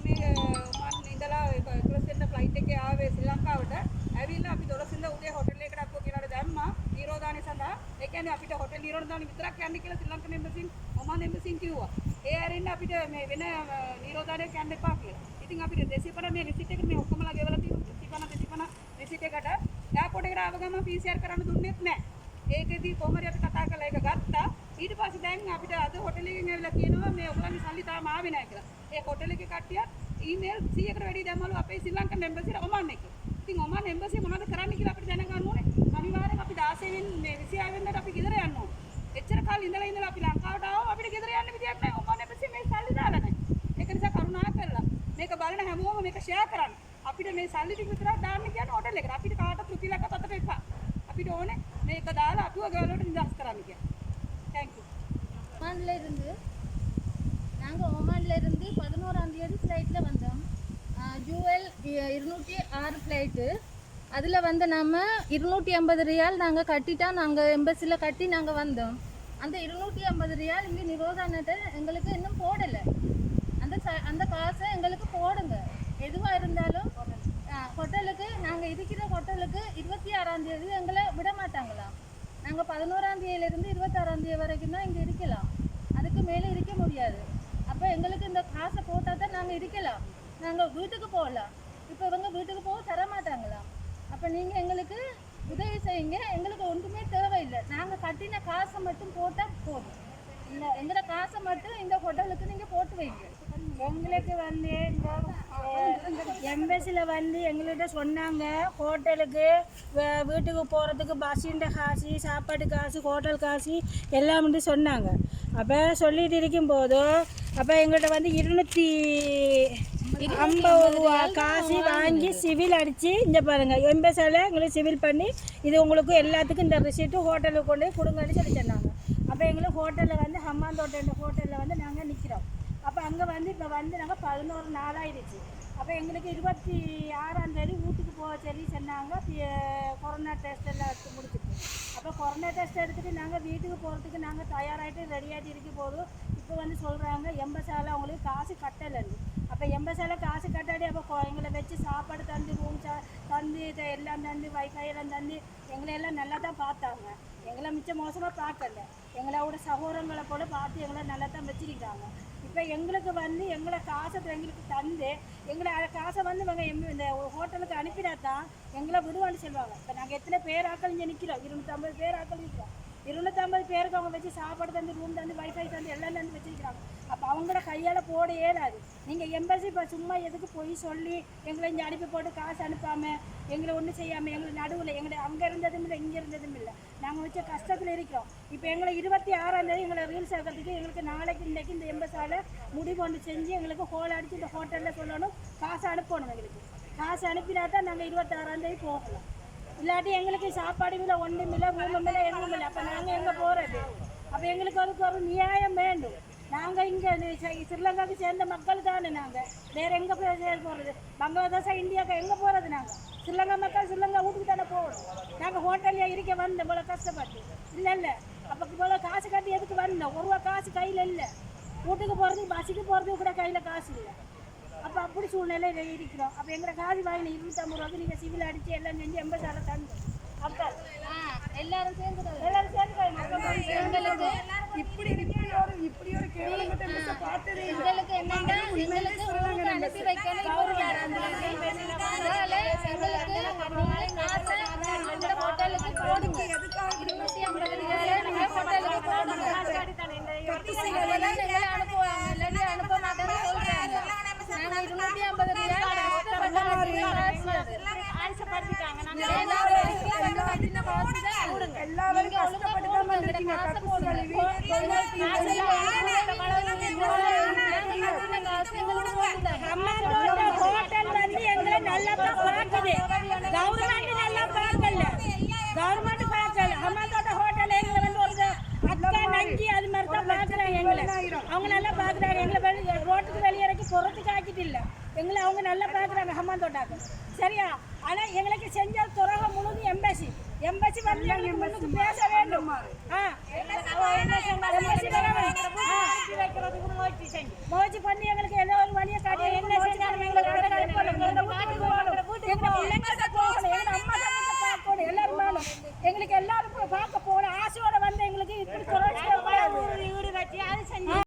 මේ මම ඉඳලා 11 වෙනිදා ෆ්ලයිට් එකේ ආවේ ශ්‍රී ලංකාවට. ඇවිල්ලා අපි 12 වෙනිදා උදේ හොටෙල් එකට අප්පෝ කියලාට දැම්මා නිරෝධානය සඳහා. ඒ කියන්නේ අපිට හොටෙල් නිරෝධානය විතරක් යන්න කියලා ශ්‍රී ලංකන් එම්බසින් ඔමාන් එම්බසින් කිව්වා. ඒ ඇරෙන්න අපිට මේ වෙන නිරෝධානයක් යන්න එපා කියලා. ඉතින් අපිට 250 මේ රිසිට් එක මේ ඔක්කොමලා ගෙවලා තියෙනවා 250 රිසිට් එකට එයාපෝට් එකට ආව ගමන් PCR කරන්න දුන්නෙත් නැහැ. ඒකෙදි කොහොමද අපි කතා කරලා ඒක ගත්තා. ඊට පස්සේ දැන් අපිට අද හොටෙල් එකෙන් ඇවිල්ලා කියනවා මේ ඔයගොල්ලන්ගේ සල්ලි තාම ආවේ නැහැ කියලා. ඒ හොටෙල් එකේ කට්ටිය ඊමේල් 100කට වැඩි දැම්මලු අපේ ශ්‍රී ලංකන් එම්බසියට ඔමාන් එකේ. ඉතින් ඔමාන් එම්බසිය මොනවද කරන්නේ කියලා අපිට දැනගන්න ඕනේ. අනිවාර්යෙන් අපි 16 වෙනි මේ 26 වෙනිදාට අපි ගෙදර යන්න ඕනේ. එච්චර කාලේ ඉඳලා අපි ලංකාවට ආවම අපිට ගෙදර යන්න විදියක් නැහැ. ඔමාන් එම්බසිය මේ සල්ලි දාලා නැහැ. ඒක නිසා කරුණා කරලා මේක බලන හැමෝම මේක ෂෙයා කරන්න. අපිට මේ සල්ලි ටික විතරක් දාන්න කියන්නේ හොටෙල් එකට. අපිට කාටවත් රුපියලක් අතට එපා. අපිට ඕනේ මේක දාලා අපිව ගාලට නිදහස් කරන්න කියන්නේ. Thank you. ஓமான்ல இருந்து நாங்கள் ஓமான்ல இருந்து 11ஆம் தேதி ஃப்ளைட்டில் வந்தோம். ஜூஎல் 206 ஃப்ளைட்டு. அதில் வந்து நம்ம 250 ரியால் நாங்கள் கட்டிட்டா நாங்கள் எம்பசியில் கட்டி நாங்கள் வந்தோம். அந்த 250 ரியால் இங்கே நிரோதானத்தை எங்களுக்கு இன்னும் போடலை. அந்த காசை எங்களுக்கு போடுங்க. எதுவாக இருந்தாலும் ஹோட்டலுக்கு நாங்கள் இருக்கிற ஹோட்டலுக்கு 26ஆம் தேதி எங்களை விட மாட்டாங்களாம். நாங்கள் 11ஆம் தேதியிலேருந்து 26ஆம் தேதி வரைக்கும் தான் இங்கே இருக்கலாம். அதுக்கு மேலே இருக்க முடியாது. அப்போ எங்களுக்கு இந்த காசை போட்டால் தான் நாங்கள் இருக்கலாம். நாங்கள் வீட்டுக்கு போகலாம். இப்போ இவங்க வீட்டுக்கு போக தர மாட்டாங்களாம். அப்போ நீங்கள் எங்களுக்கு உதவி செய்யுங்க. எங்களுக்கு ஒன்றுமே தேவையில்லை. நாங்கள் கட்டின காசை மட்டும் போட்டால் போதும். இந்த எங்களோட காசை மட்டும் இந்த ஹோட்டலுக்கு நீங்கள் போட்டு வைங்க. எங்களுக்கு வந்து இந்த எம்பசியில் வந்து எங்கள்கிட்ட சொன்னாங்க ஹோட்டலுக்கு வீட்டுக்கு போகிறதுக்கு பஸ்ஸுண்ட காசு சாப்பாடு காசு ஹோட்டல் காசு எல்லாம் வந்து சொன்னாங்க. அப்போ சொல்லிட்டு இருக்கும்போது அப்போ எங்கள்கிட்ட வந்து 250 ரூபா காசு வாங்கி சிவில் அடித்து இந்த பாருங்கள் எம்பசியில் எங்களுக்கு சிவில் பண்ணி இது உங்களுக்கு எல்லாத்துக்கும் இந்த ரிசிப்ட்டு ஹோட்டலுக்கு கொண்டு போய் கொடுங்கன்னு சொல்லி சொன்னாங்க. அப்போ எங்களுக்கு ஹோட்டலில் வந்து ஹம்மாந்தோட்ட ஹோட்டலில் வந்து நாங்கள் நிற்கிறோம். அப்போ அங்கே வந்து இப்போ வந்து நாங்கள் 11 நாள் ஆயிடுச்சு. அப்போ எங்களுக்கு 26ஆம் தேதி வீட்டுக்கு போக சொல்லி சொன்னாங்க. கொரோனா டெஸ்ட் எல்லாம் எடுத்து முடிச்சுட்டு அப்போ கொரோனா டெஸ்ட் எடுத்துகிட்டு நாங்கள் வீட்டுக்கு போகிறதுக்கு நாங்கள் தயாராகிட்டு ரெடியாகிட்டு இருக்க போதும் இப்போ வந்து சொல்கிறாங்க எம்பசால அவங்களுக்கு காசு கட்டலைன்னு. அப்போ எம்பசால காசு கட்டாடி அப்போ எங்களை வச்சு சாப்பாடு தந்து ரூம் தந்து இதை எல்லாம் தந்து வைஃபை எல்லாம் தந்து எங்களை எல்லாம் நல்லா தான் பார்த்தாங்க. எங்களை மிச்சம் மோசமாக பார்க்கல. எங்களோட சகோதரங்களை போல பார்த்து எங்களை நல்லா தான் வச்சிருக்காங்க. இப்போ எங்களுக்கு வந்து எங்களை காசை எங்களுக்கு தந்து எங்களை காசை வந்து இவங்க இந்த ஹோட்டலுக்கு அனுப்பினா தான் எங்களை விடுவான்னு சொல்லுவாங்க. இப்போ நாங்கள் எத்தனை பேர் ஆக்கள் இங்கே நிற்கிறோம். 250 பேர் ஆக்கள் நிற்கிறோம். 250 பேருக்கு அவங்க வச்சு சாப்பாடு தந்து ரூம் தந்து வைஃபை தந்து எல்லாம் தந்து வச்சிருக்கிறாங்க. அப்போ அவங்கள கையால் போட ஏறாது. நீங்கள் எம்பசி இப்போ சும்மா எதுக்கு போய் சொல்லி எங்களை இங்கே அனுப்பி போட்டு காசு அனுப்பாமல் எங்களை ஒன்றும் செய்யாமல் எங்களை நடுவில் எங்களை அங்கே இருந்ததும் இல்லை இங்கே இருந்ததும் இல்லை. நாங்கள் வச்ச கஷ்டத்தில் இருக்கிறோம். இப்போ எங்களை 26ஆம் தேதி எங்களை ரீல்ஸ் ஆகிறதுக்கு எங்களுக்கு நாளைக்கு இன்றைக்கி இந்த எம்பசால முடிவு ஒன்று செஞ்சு எங்களுக்கு ஹோல் அடித்து இந்த ஹோட்டலில் சொல்லணும் காசு அனுப்பணும். எங்களுக்கு காசு அனுப்பினா தான் நாங்கள் 26ஆம் தேதி போகலாம். இல்லாட்டி எங்களுக்கு சாப்பாடு இல்லை ஒன்றும் இல்லை ரூமும் இல்லை எதுவும் இல்லை. அப்போ நாங்கள் எங்கே போகிறது? அப்போ எங்களுக்கு அதுக்கு ஒரு நியாயம் வேண்டும். நாங்கள் இங்கே ஸ்ரீலங்காவுக்கு சேர்ந்த மக்கள் தானே. நாங்கள் வேறு எங்கே போய் போகிறது? பங்களாதேஷா இந்தியாவுக்கு எங்கே போகிறது? நாங்கள் ஸ்ரீலங்கா மக்கள் ஸ்ரீலங்கா வீட்டுக்கு தானே போகணும். நாங்கள் ஹோட்டல்லையே இருக்க வந்தோம் இவ்வளோ கஷ்டப்பட்டு. இல்லை அப்போ இவ்வளோ காசு கட்டி எதுக்கு வந்தோம்? 1 ரூபா காசு கையில் இல்லை. வீட்டுக்கு போகிறதுக்கு பஸ்ஸுக்கு போகிறதுக்கு கூட கையில் காசு இல்லை. அப்போ அப்படி சூழ்நிலையில் இருக்கிறோம். அப்போ எங்களை காசு வாங்கின 250 ரூபாய்க்கு நீங்கள் சிவில் அடித்து எல்லாம் செஞ்சு எம்பசால தந்தோம். அப்போ எல்லாரும் சேர்ந்து எங்களுக்கு இப்படி ஒரு கேவலத்தை பார்த்ததே இல்லை. எங்களுக்கு என்னன்னா எங்களுக்கு ஊருக்கு அனுப்பி வைக்கணும். அந்த ஹோட்டலுக்கு போடுங்க. 250 ரியால் நீங்கள் ஹோட்டலுக்கு போடுங்க. எங்களை அனுப்புவாங்க இல்லாட்டி அனுப்ப மாட்டேன்னு சொல்கிறாங்க. நாங்கள் 250 ரியால் ஹோட்டல் வந்து எங்களை நல்லா பார்க்குது. கவர்மெண்ட் நல்லா பார்க்கல. கவர்மெண்ட் பார்க்கல. ஹம்மாந்தோட்ட ஹோட்டல் எங்களை வந்து ஒரு அக்கா நங்கி அது மாதிரி தான் பார்க்குறாங்க. எங்களை அவங்க நல்லா பார்க்குறாங்க. எங்களை ரோட்டுக்கு வெளியேறக்கு புறத்துக்கு ஆக்கிட்டு இல்லை. எங்களை அவங்க நல்லா பார்க்குறாங்க ஹம்மாந்தோட்டாக்கு. சரியா? ஆனால் எங்களுக்கு செஞ்ச துறகம் முழுதும் எம்பசி வந்து எங்களுக்கு முன்னுக்கு பேச வேண்டும். முயற்சி பண்ணி எங்களுக்கு ஏதோ